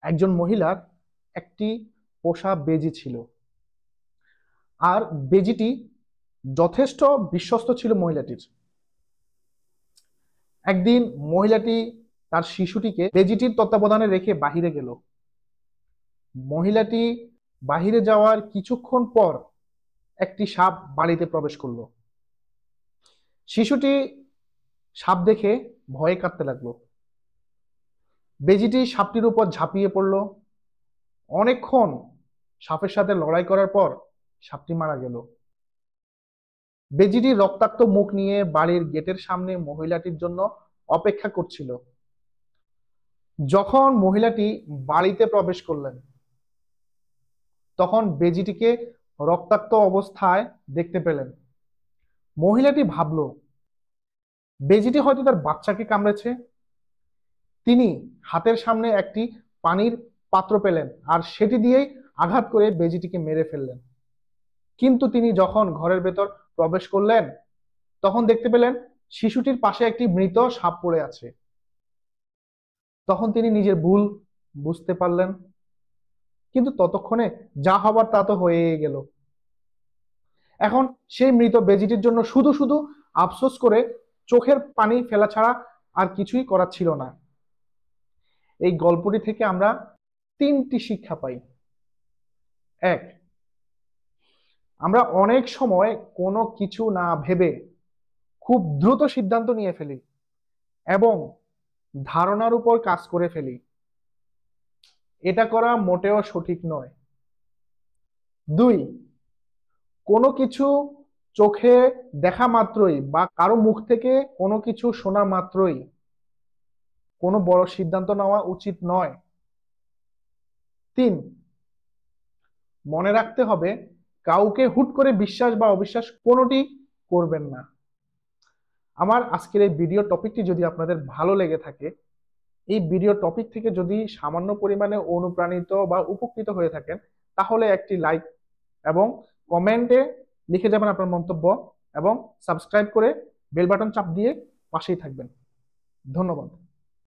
একজন মহিলার একটি পোষা বেজি ছিল। আর বেজিটি যথেষ্ট বিশ্বস্ত ছিল মহিলাটির। একদিন মহিলাটি তার শিশুটিকে বেজিটির তত্ত্বাবধানে রেখে বাহিরে গেল। মহিলাটি বাহিরে যাওয়ার কিছুক্ষণ পর একটি সাপ বাড়িতে প্রবেশ করলো। শিশুটি সাপ দেখে ভয়ে কাঁপতে লাগলো। বেজিটি সাপটির উপর ঝাঁপিয়ে পড়ল। অনেকক্ষণ সাপের সাথে লড়াই করার পর সাপটি মারা গেল। বেজিটি রক্তাক্ত মুখ নিয়ে বাড়ির গেটের সামনে মহিলাটির জন্য অপেক্ষা করছিল। যখন মহিলাটি বাড়িতে প্রবেশ করলেন, তখন বেজিটিকে রক্তাক্ত অবস্থায় দেখতে পেলেন। মহিলাটি ভাবল বেজিটি হয়তো তার বাচ্চাকে কামড়েছে। তিনি হাতের সামনে একটি পানির পাত্র পেলেন আর সেটি দিয়েই আঘাত করে বেজিটিকে মেরে ফেললেন। কিন্তু তিনি যখন ঘরের ভেতর প্রবেশ করলেন, তখন দেখতে পেলেন শিশুটির পাশে একটি মৃত সাপ পড়ে আছে। তখন তিনি নিজের ভুল বুঝতে পারলেন, কিন্তু ততক্ষণে যা হবার তা তো হয়ে গেল। এখন সেই মৃত বেজিটির জন্য শুধু শুধু আফসোস করে চোখের পানি ফেলা ছাড়া আর কিছুই করার ছিল না। এই গল্পটি থেকে আমরা তিনটি শিক্ষা পাই। এক, আমরা অনেক সময় কোনো কিছু না ভেবে খুব দ্রুত সিদ্ধান্ত নিয়ে ফেলি এবং ধারণার উপর কাজ করে ফেলি। এটা করা মোটেও সঠিক নয়। দুই, কোনো কিছু চোখে দেখা মাত্রই বা কারো মুখ থেকে কোনো কিছু শোনা মাত্রই কোনো বড় সিদ্ধান্ত নেওয়া উচিত নয়। তিন, মনে রাখতে হবে কাউকে হুট করে বিশ্বাস বা অবিশ্বাস কোনোটি করবেন না। আমার আজকের এই ভিডিও টপিকটি যদি আপনাদের ভালো লেগে থাকে, এই ভিডিও টপিক থেকে যদি সামান্য পরিমাণে অনুপ্রাণিত বা উপকৃত হয়ে থাকেন, তাহলে একটি লাইক এবং কমেন্টে লিখে যাবেন আপনার মন্তব্য এবং সাবস্ক্রাইব করে বেল বাটন চাপ দিয়ে পাশেই থাকবেন। ধন্যবাদ।